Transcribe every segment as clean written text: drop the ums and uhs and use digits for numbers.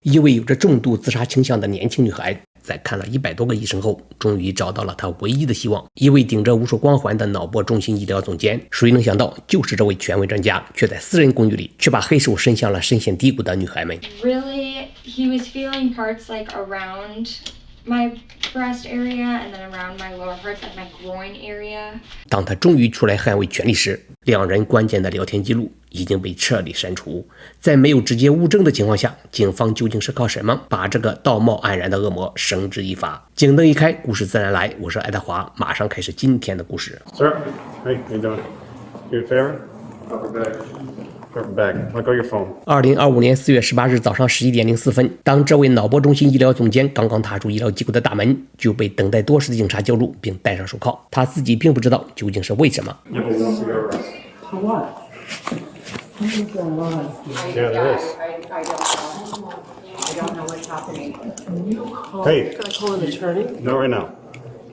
一位有着重度自杀倾向的年轻女孩，在看了100多个医生后，终于找到了她唯一的希望。一位顶着无数光环的脑波中心医疗总监，谁能想到，就是这位权威专家，却在私人公寓里，却把黑手伸向了深陷低谷的女孩们。Really, he was feeling parts like around my breast area and then around my lower parts, like my groin area. 当他终于出来捍卫权利时，两人关键的聊天记录已经被彻底删除。在没有直接物证的情况下，警方究竟是靠什么把这个道貌岸然的恶魔绳之以法？警灯一开，故事自然来。我是爱德华，马上开始今天的故事。Sir, hey, how you doing? You a favor? Upper bag. Let go your phone. 2025年4月18日早上11点04分，当这位脑波中心医疗总监刚刚踏出医疗机构的大门，就被等待多时的警察叫住，并戴上手铐。他自己并不知道究竟是为什么。You have a warrant for your arrest. For what? Something's going on here. Yeah, there is. I don't know what's happening. Can you call? Hey. Can I call an attorney? No, right now.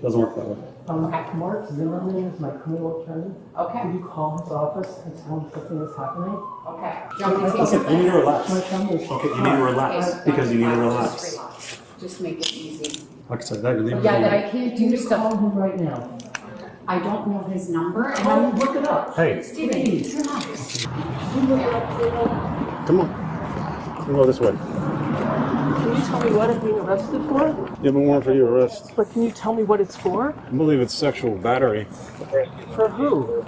Doesn't work that way. Mark Zimmerman is my criminal attorney. Okay. Could you call his office and tell him something is happening? Okay. Do you want me to take Listen, you need to relax. My family is Okay, you need to relax because you need to relax. Just make it easy. Like I said, that you're leaving. Yeah, that I can't do Call stuff. him right now. I don't know his number. And Call I'm him, look it up. Hey, Steven, relax. come on. We'll go this way. Can you tell me what I'm being arrested for? You have a warrant for your arrest. But can you tell me what it's for? I believe it's sexual battery. For who?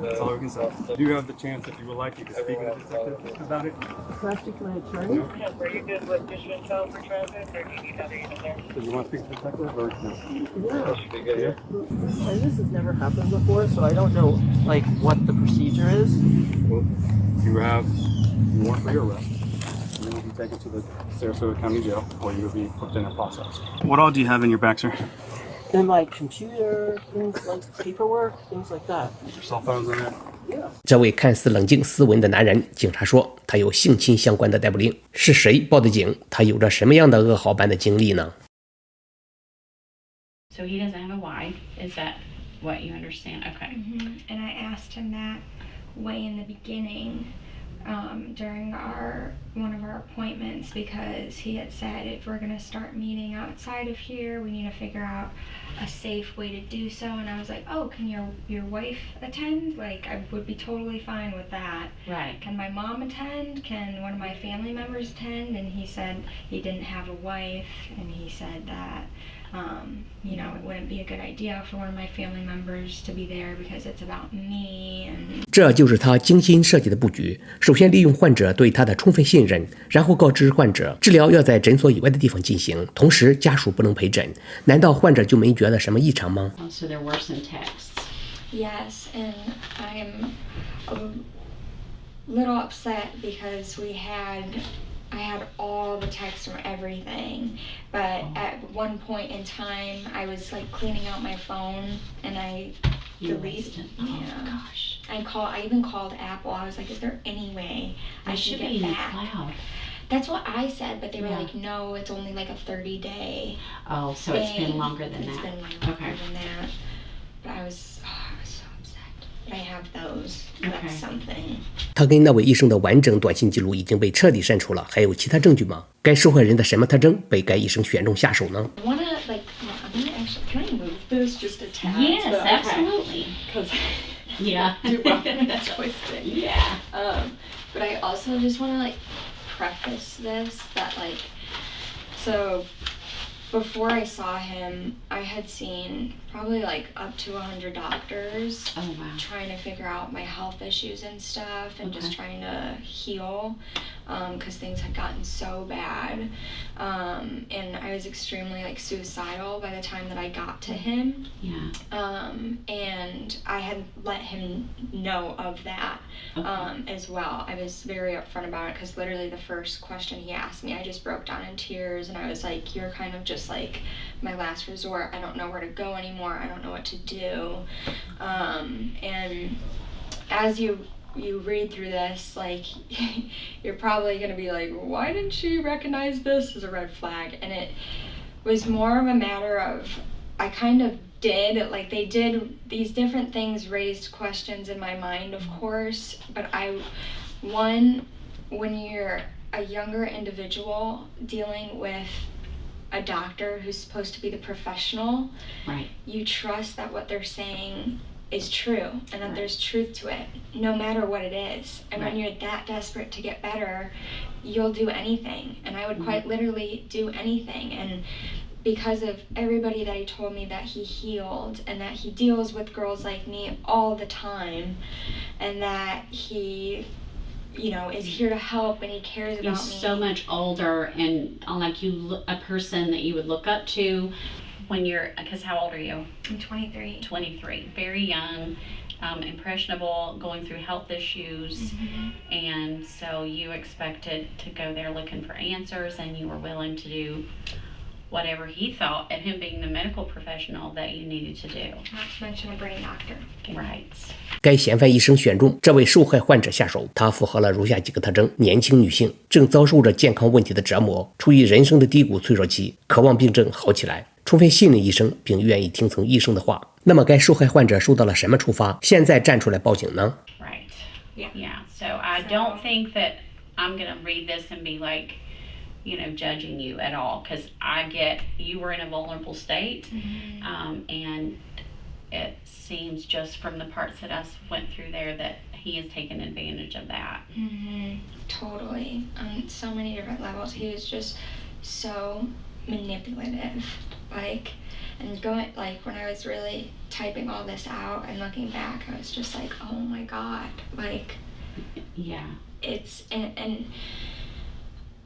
That's all we can say. Do you have the chance, if you would like, you can speak to the detective about it? Can I speak to my attorney? Are you good with just child for traffic, or do you need other in there? Do you want to speak to the detective or no? Yeah. And this has never happened before, so I don't know, like, what the procedure is. Well, you have a warrant for your arrest. And then you'll be taken to the Sarasota County Jail, where you'll be put in a process. What all do you have in your back, sir? And like computer, things like paperwork, things like that. Your cell phones in there? Yeah. 这位看似冷静斯文的男人，警察说他有性侵相关的逮捕令。是谁报的警？他有着什么样的噩耗般的经历呢？ So he doesn't have a wife. Is that what you understand? Okay. And I asked him that way in the beginning during one of our appointments, because he had said if we're going to start meeting outside of here, we need to figure out a safe way to do so. And I was like, oh, can your wife attend? Like, I would be totally fine with that. Right. Can my mom attend? Can one of my family members attend? And he said he didn't have a wife, and he said that it wouldn't be a good idea for one of my family members to be there because it's about me. And 这就是他精心设计的布局。首先利用患者对他的充分信任，然后告知患者治疗要在诊所以外的地方进行，同时家属不能陪诊。难道患者就没觉得什么异常吗？ So there were some texts. yes, and I'm a little upset because I had all the texts from everything, but at one point in time, I was like cleaning out my phone and I deleted. Oh Yeah. gosh. I even called Apple. I was like, is there any way I It should should be get in the back? cloud. That's what I said, but they were Yeah. like, no, it's only like a 30-day. Oh, so it's been longer than It's that. been longer Okay. than that. But I was so upset. But I have those. Okay. That's something. 他跟那位医生的完整短信记录已经被彻底删除了，还有其他证据吗？该受害人的什么特征被该医生选中下手呢？ I wanna I'm gonna actually. Can I move this just a tad? Yes, So- absolutely. Because Yeah. I do want to twist it. Yeah. But I also just want to preface this that so before I saw him, I had seen probably up to 100 doctors. Oh wow. Trying to figure out my health issues and stuff, and just trying to heal, because things had gotten so bad, and I was extremely suicidal by the time that I got to him. Yeah. And I had let him know of that. As well. I was very upfront about it, because literally the first question he asked me, I just broke down in tears, and I was like, you're kind of just my last resort. I don't know where to go anymore. I don't know what to do. And as you read through this, you're probably gonna be like, why didn't she recognize this as a red flag? And it was more of a matter of, I kind of did, they did these different things, raised questions in my mind, of course, but when you're a younger individual dealing with a doctor who's supposed to be the professional, Right. you trust that what they're saying is true and that Right. there's truth to it, no matter what it is. And when Right. you're that desperate to get better, you'll do anything. And I would quite literally do anything. And because of everybody that he told me that he healed and that he deals with girls like me all the time and that he, you know, is here to help and he cares about He's me. so much older and like a person that you would look up to when you're, because how old are you? I'm 23. 23, very young, impressionable, going through health issues, and so you expected to go there looking for answers, and you were willing to do whatever he thought, and him being the medical professional, that you needed to do. Not to mention a brain doctor. Right. 该嫌犯医生选中这位受害患者下手，他符合了如下几个特征：年轻女性，正遭受着健康问题的折磨，处于人生的低谷脆弱期，渴望病症好起来，充分信任医生，并愿意听从医生的话。那么该受害患者受到了什么处罚？现在站出来报警呢？ Right. Yeah. Yeah. So I don't think that I'm going to read this and be like, you know, judging you at all, because I get you were in a vulnerable state, and it seems just from the parts that us went through there that he has taken advantage of that. Totally. On so many different levels. He was just so manipulative. And going, when I was really typing all this out and looking back, I was just like, oh my God. Yeah. It's, and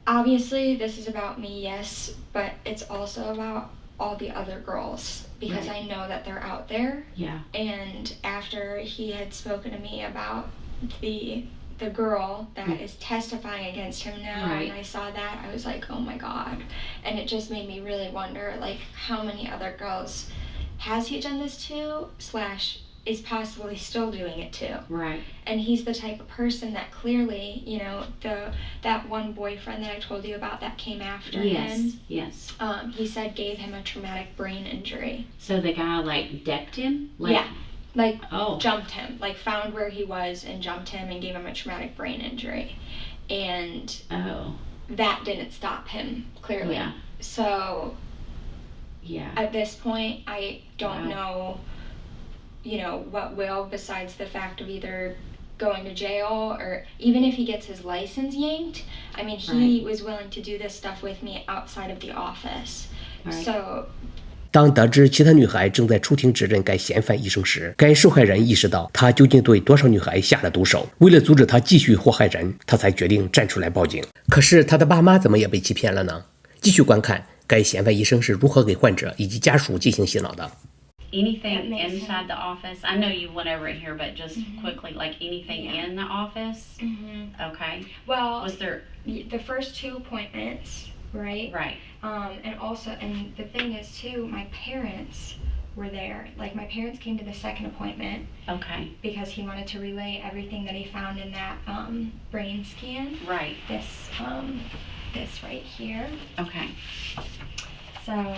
obviously this is about me, yes, but it's also about all the other girls, because Right. I know that they're out there. Yeah. And after he had spoken to me about the girl that is testifying against him now, Right. and I saw that, I was like, oh my God. And it just made me really wonder, how many other girls has he done this to, / is possibly still doing it to. Right. And he's the type of person that clearly, you know, that one boyfriend that I told you about that came after him, Yes. he said gave him a traumatic brain injury. So the guy decked him? Yeah. Oh. Jumped him, found where he was and jumped him and gave him a traumatic brain injury. And Oh. that didn't stop him, clearly. Yeah. So Yeah. at this point, I don't Wow. know, you know, what will, besides the fact of either going to jail or even if he gets his license yanked. I mean, he was willing to do this stuff with me outside of the office. Right. So 当得知其他女孩正在出庭指认该嫌犯医生时，该受害人意识到他究竟对多少女孩下了毒手。为了阻止他继续祸害人，他才决定站出来报警。可是他的爸妈怎么也被欺骗了呢？继续观看该嫌犯医生是如何给患者以及家属进行洗脑的。Anything That makes inside the office? I know you went over it here, but just quickly, anything Yeah. in the office? Okay. well, Was there? the first 2 appointments, right? Right. And the thing is too, my parents were there. My parents came to the second appointment Okay. because he wanted to relay everything that he found in that brain scan. Right. This right here. Okay. So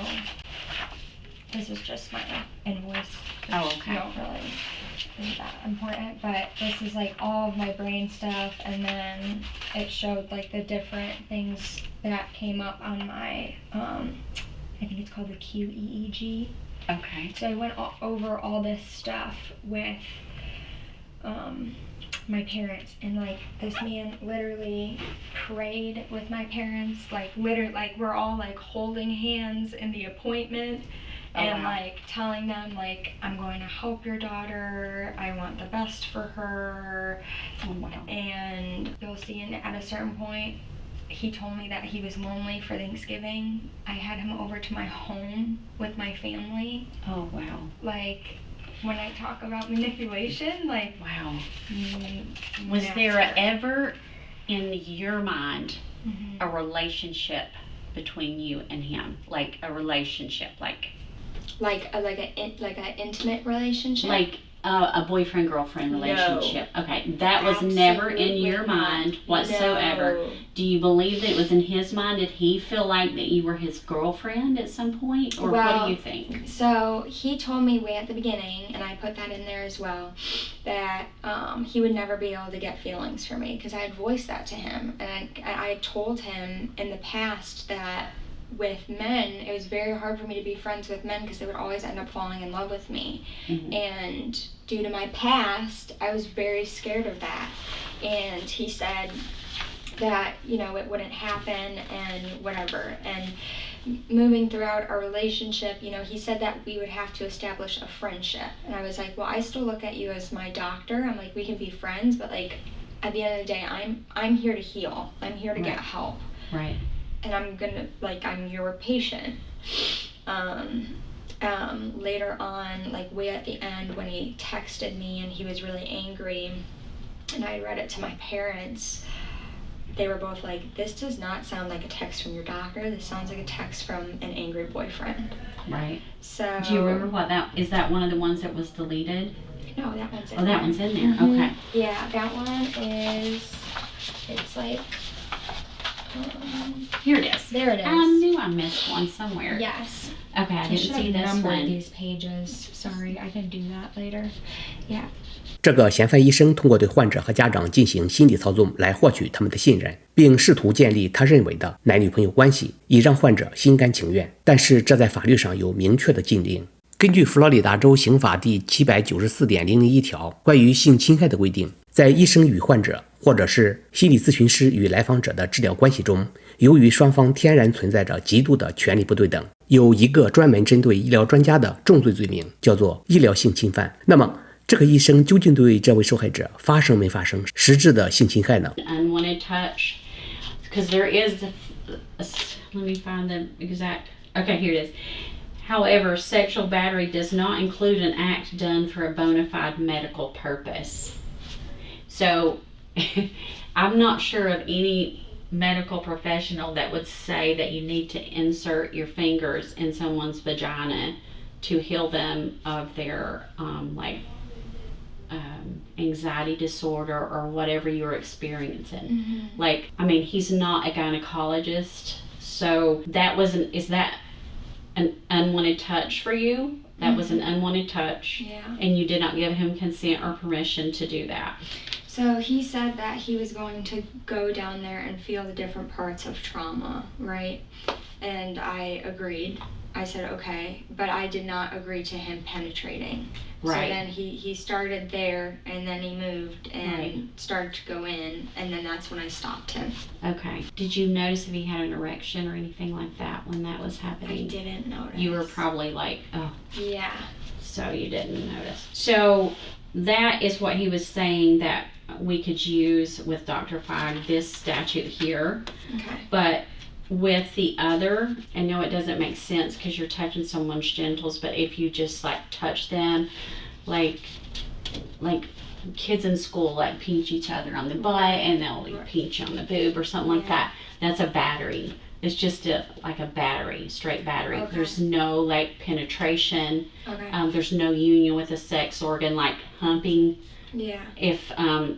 this is just my invoice. Oh, which okay. Don't really isn't that important, but this is all of my brain stuff, and then it showed the different things that came up on my I think it's called the QEEG. Okay. So I went over all this stuff with my parents, and this man literally prayed with my parents, literally we're all holding hands in the appointment. Oh, And wow. telling them I'm going to help your daughter, I want the best for her. Oh, wow. And you'll see at a certain point he told me that he was lonely for Thanksgiving. I had him over to my home with my family. Oh, wow. When I talk about manipulation, Wow. Was there ever in your mind a relationship between you and him? A relationship, like an intimate relationship? A boyfriend-girlfriend relationship. No. Okay, that was never in your mind whatsoever. No. Do you believe that it was in his mind? Did he feel like that you were his girlfriend at some point? Or what do you think? So he told me way at the beginning, and I put that in there as well, that he would never be able to get feelings for me because I had voiced that to him. And I had told him in the past that with men, it was very hard for me to be friends with men because they would always end up falling in love with me. Mm-hmm. And due to my past, I was very scared of that. And he said that, you know, it wouldn't happen and whatever. And moving throughout our relationship, you know, he said that we would have to establish a friendship. And I was like, well, I still look at you as my doctor. I'm like, we can be friends, but like at the end of the day, I'm here to heal. I'm here to get help. Right. And I'm your patient. Later on, like way at the end when he texted me and he was really angry and I read it to my parents, they were both like, this does not sound like a text from your doctor. This sounds like a text from an angry boyfriend. Right. So. Do you remember is that one of the ones that was deleted? No, that one's in there. Oh, that one's in there. Mm-hmm. Okay. Yeah, that one it's like, here it is. There it is. I knew I missed one somewhere. Yes. Okay, I didn't see this one. These pages. Sorry, I can do that later. Yeah. 这个嫌犯医生通过对患者和家长进行心理操纵来获取他们的信任，并试图建立他认为的男女朋友关系，以让患者心甘情愿。但是这在法律上有明确的禁令。根据佛罗里达州刑法第794.001条关于性侵害的规定，在医生与患者或者是心理咨询师与来访者的治疗关系中，由于双方天然存在着极度的权利不对等，有一个专门针对医疗专家的重罪罪名，叫做医疗性侵犯。那么这个医生究竟对这位受害者发生没发生实质的性侵害呢？ Unwanted touch, because there is let me find the exact. Okay, here it is. However, sexual battery does not include an act done for a bona fide medical purpose. So, I'm not sure of any medical professional that would say that you need to insert your fingers in someone's vagina to heal them of their anxiety disorder or whatever you're experiencing. Mm-hmm. Like, I mean, he's not a gynecologist, so is that an unwanted touch for you? That was an unwanted touch. Yeah. And you did not give him consent or permission to do that. So he said that he was going to go down there and feel the different parts of trauma, right? And I agreed. I said, okay, but I did not agree to him penetrating. Right. So then he started there, and then he moved and started to go in, and then that's when I stopped him. Okay. Did you notice if he had an erection or anything like that when that was happening? I didn't notice. You were probably like, oh. Yeah. So you didn't notice. So that is what he was saying that we could use with Dr. Feig, this statute here. Okay. But with the other, I know it doesn't make sense because you're touching someone's genitals, but if you just like touch them, like kids in school like pinch each other on the butt and they'll pinch on the boob or something like that, that's a battery. It's just like a battery, straight battery. Okay. There's no like penetration. Okay. There's no union with a sex organ like humping. Yeah. If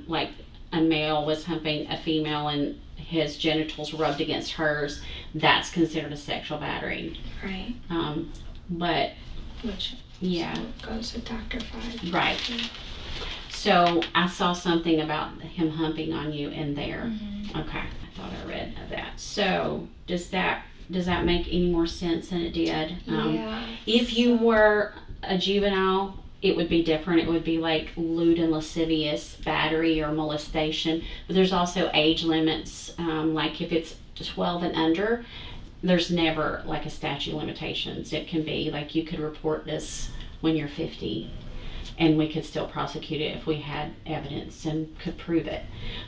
like a male was humping a female and his genitals rubbed against hers, that's considered a sexual battery. Right. But which yeah goes with Dr. Feig. Right. Yeah. So I saw something about him humping on you in there. Mm-hmm. Okay. I thought I read of that. So does that make any more sense than it did? Yeah. If you were a juvenile, it would be different. It would be like lewd and lascivious battery or molestation. But there's also age limits. Like if it's 12 and under, there's never like a statute of limitations. It can be like you could report this when you're 50 and we could still prosecute it if we had evidence and could prove it.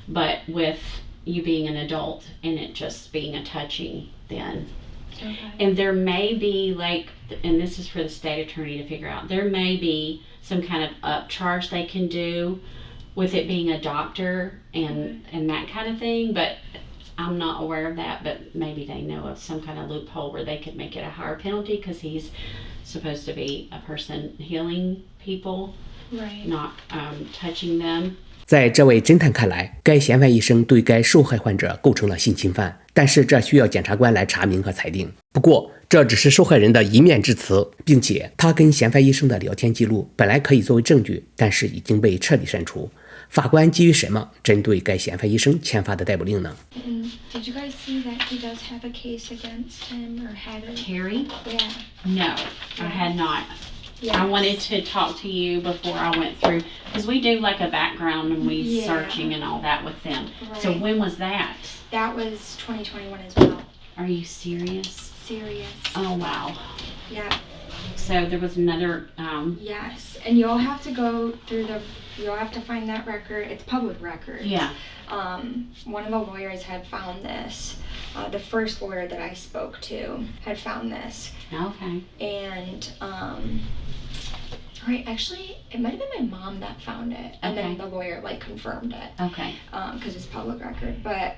But with you being an adult and it just being a touching, then okay. And there may be like, and this is for the state attorney to figure out, there may be some kind of upcharge they can do with it being a doctor and that kind of thing, but I'm not aware of that, but maybe they know of some kind of loophole where they could make it a higher penalty because he's supposed to be a person healing people, Right. not touching them. 在这位侦探看来，该嫌犯医生对该受害患者构成了性侵犯，但是这需要检察官来查明和裁定。不过，这只是受害人的一面之词，并且他跟嫌犯医生的聊天记录本来可以作为证据，但是已经被彻底删除。法官基于什么针对该嫌犯医生签发的逮捕令呢？ Did you guys see that he does have a case against him or had it? Terry? Yeah. No, I had not. Yeah. I wanted to talk to you before I went through, because we do like a background and we Yeah. searching and all that with them. So Right. when was that? That was 2021 as well. Are you serious? Serious. Oh, wow. Yeah. So there was another, Yes. And you'll have to go through you'll have to find that record. It's public record. yeah. One of the lawyers had found this. The first lawyer that I spoke to had found this. Okay. And, right, actually, it might have been my mom that found it. And then Okay. the lawyer, like, confirmed it. Okay. Because it's public record. But,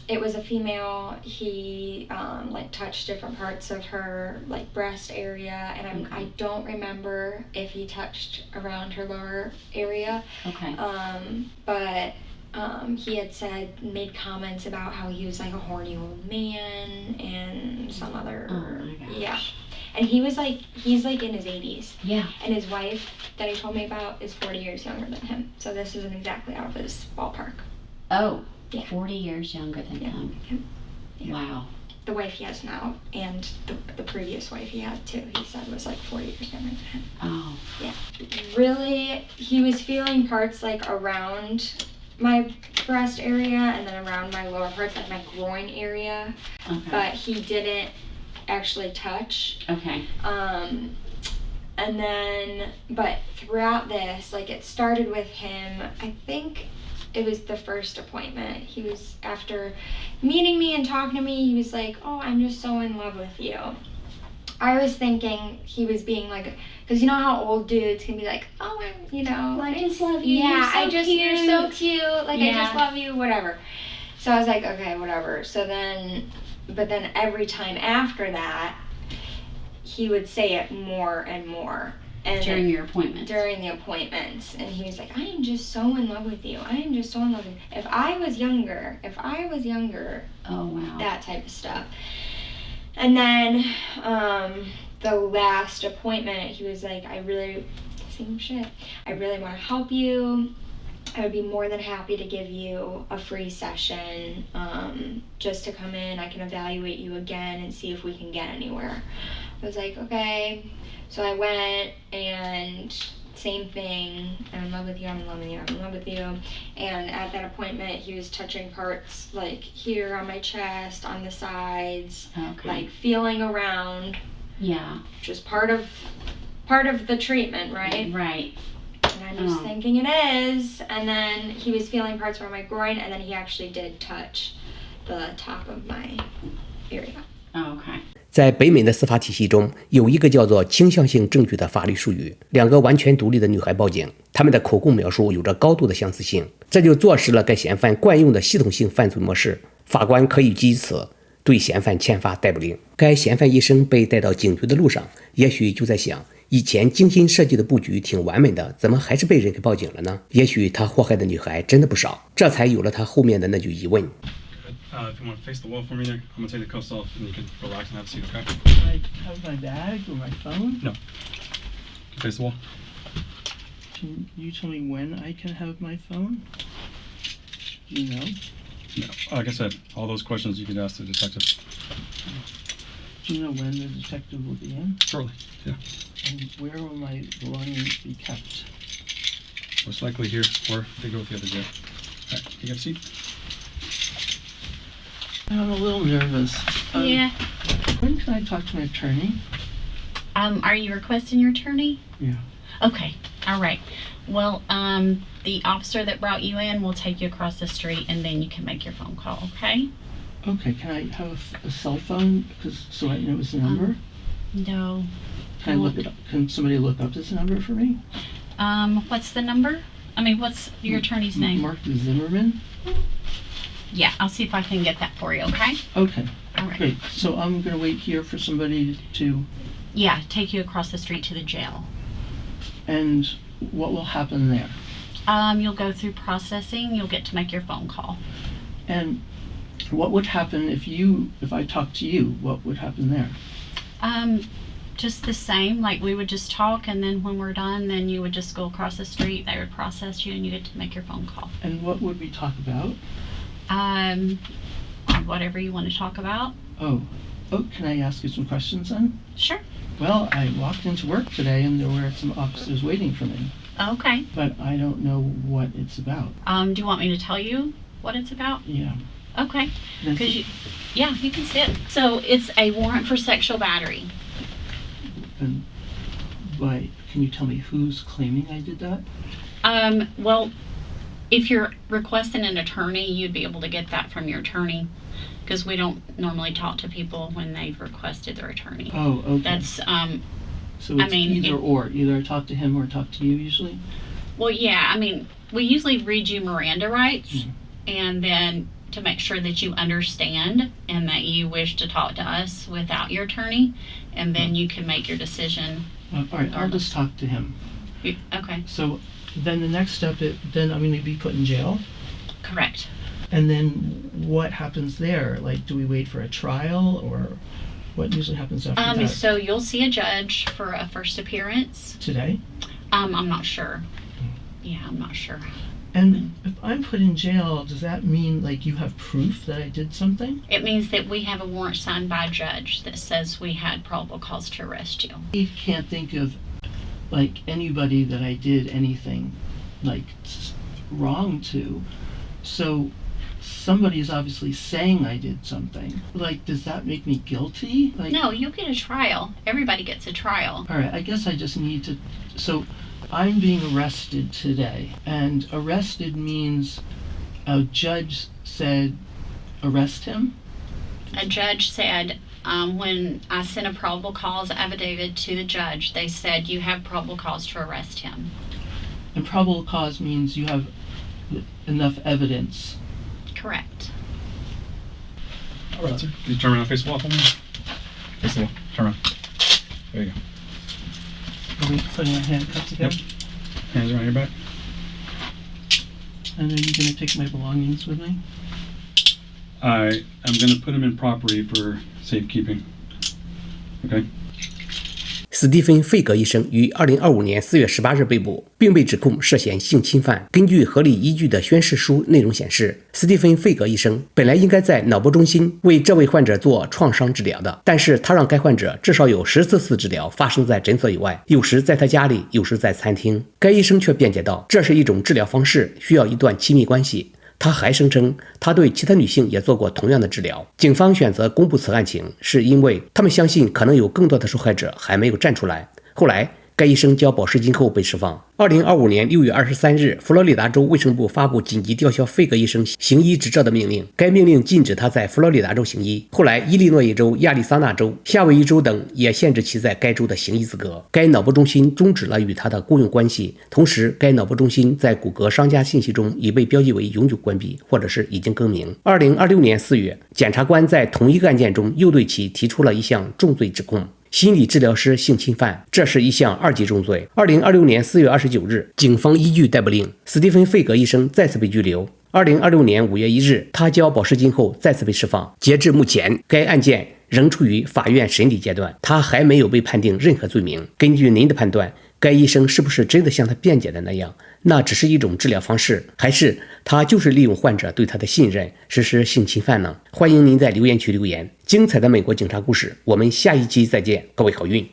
it was a female. He, like, touched different parts of her, like, breast area. And I don't remember if he touched around her lower area. Okay. But he had made comments about how he was like a horny old man and some other, Oh my gosh. yeah. And he's like in his 80s. Yeah. And his wife that he told me about is 40 years younger than him. So this isn't exactly out of his ballpark. Oh, Yeah. 40 years younger than him. Yeah. Wow. The wife he has now and the previous wife he had too, he said was like 40 years younger than him. Oh. Yeah. Really, he was feeling parts like around my breast area and then around my lower parts, like my groin area, Okay. but he didn't actually touch. Okay. And then, but throughout this, like it started with him, I think it was the first appointment. He was, after meeting me and talking to me, he was like, oh, I'm just so in love with you. I was thinking he was being like, because you know how old dudes can be like, oh, I just love you. Yeah, You're so you're so cute. cute. Like, Yeah. I just love you, whatever. So I was like, okay, whatever. So then, but then every time after that, he would say it more and more. And During your appointment. during the appointments, and he was like, I am just so in love with you. I am just so in love with you. If I was younger, Oh, wow. that type of stuff. And then the last appointment, he was like, same shit. I really want to help you. I would be more than happy to give you a free session just to come in. I can evaluate you again and see if we can get anywhere. I was like, okay. So I went, and same thing. I'm in love with you, I'm in love with you, I'm in love with you. And at that appointment, he was touching parts like here on my chest, on the sides, Okay. like feeling around, Yeah. just part of the treatment, right? Right. And I'm just Oh. thinking it is. And then he was feeling parts around my groin, and then he actually did touch the top of my area. Oh, okay. 在北美的司法体系中，有一个叫做倾向性证据的法律术语。两个完全独立的女孩报警，她们的口供描述有着高度的相似性，这就坐实了该嫌犯惯用的系统性犯罪模式。法官可以基于此对嫌犯签发逮捕令。该嫌犯医生被带到警局的路上，也许就在想，以前精心设计的布局挺完美的，怎么还是被人给报警了呢？也许他祸害的女孩真的不少，这才有了他后面的那句疑问。If you want to face the wall for me there, I'm going to take the cuffs off and you can relax and have a seat, okay? Can I have my bag or my phone? No. Face the wall. Can you tell me when I can have my phone? Do you know? No. Like I said, all those questions you can ask the detective. Do you know when the detective will be in? Shortly. Yeah. And where will my belongings be kept? Most likely here, or they go with the other jail. All right, you got a seat? I'm a little nervous. Yeah. When can I talk to my attorney? Are you requesting your attorney? Yeah. Okay. All right. Well, the officer that brought you in will take you across the street, and then you can make your phone call. Okay? Okay, can I have a cell phone so I know it's a number? No. Can I look it up? Can somebody look up this number for me? What's the number? I mean, what's your attorney's name? Mark Zimmerman. Yeah, I'll see if I can get that for you, okay? Okay. All right. Great. So I'm going to wait here for somebody to... Yeah, take you across the street to the jail. And what will happen there? You'll go through processing. You'll get to make your phone call. And what would happen if I talk to you? What would happen there? Just the same. Like, we would just talk, and then when we're done, then you would just go across the street. They would process you, and you get to make your phone call. And what would we talk about? Whatever you want to talk about. Oh, can I ask you some questions then? Sure. Well, I walked into work today and there were some officers waiting for me, Okay. but I don't know what it's about. Do you want me to tell you what it's about? Yeah. Okay. That's Because you can see it. So it's a warrant for sexual battery. And can you tell me who's claiming I did that? Well, if you're requesting an attorney, you'd be able to get that from your attorney, because we don't normally talk to people when they've requested their attorney. Oh, okay. That's So it's either I talk to him or talk to you usually? well, yeah. I mean, we usually read you Miranda rights, and then to make sure that you understand and that you wish to talk to us without your attorney, and then you can make your decision. All right, I'll just talk to him. Okay. So then the next step, then I'm going to be put in jail? Correct. And then what happens there? Like, do we wait for a trial, or what usually happens after that? So you'll see a judge for a first appearance. Today? I'm not sure. Yeah, I'm not sure. And if I'm put in jail, does that mean, like, you have proof that I did something? It means that we have a warrant signed by a judge that says we had probable cause to arrest you. I can't think of, like, anybody that I did anything, like, wrong to. So somebody is obviously saying I did something. Like, does that make me guilty? Like, No, you'll get a trial. Everybody gets a trial. all right, I guess I just need to... So I'm being arrested today, and arrested means a judge said arrest him? A judge said, when I sent a probable cause affidavit to the judge, they said you have probable cause to arrest him. And probable cause means you have enough evidence. Correct. All right, sir. Can you turn around, face the wall for me? Face the wall. Turn around. There you go. Are we putting our handcuffs again? Yep. Hands around your back. And are you going to take my belongings with me? I am going to put them in property for safekeeping. Okay? 斯蒂芬·费格医生于2025年4月18日被捕，并被指控涉嫌性侵犯。根据合理依据的宣誓书内容显示，斯蒂芬·费格医生本来应该在脑波中心为这位患者做创伤治疗的，但是他让该患者至少有14次治疗发生在诊所以外，有时在他家里，有时在餐厅。该医生却辩解道，这是一种治疗方式，需要一段亲密关系。他还声称，他对其他女性也做过同样的治疗。警方选择公布此案情，是因为他们相信可能有更多的受害者还没有站出来。后来，该医生交保释金后被释放。2025年6月23日，佛罗里达州卫生部发布紧急吊销费格医生行医执照的命令，该命令禁止他在佛罗里达州行医。后来，伊利诺伊州、亚利桑那州、夏威夷州等也限制其在该州的行医资格。该脑波中心终止了与他的雇佣关系，同时该脑波中心在谷歌商家信息中已被标记为永久关闭，或者是已经更名。2026年4月，检察官在同一个案件中又对其提出了一项重罪指控。心理治疗师性侵犯，这是一项2级重罪。2026年4月29日，警方依据逮捕令，斯蒂芬·费格医生再次被拘留。2026年5月1日，他交保释金后再次被释放。截至目前，该案件仍处于法院审理阶段，他还没有被判定任何罪名。根据您的判断，该医生是不是真的像他辩解的那样，那只是一种治疗方式，还是他就是利用患者对他的信任实施性侵犯呢？欢迎您在留言区留言。精彩的美国警察故事，我们下一期再见，各位好运。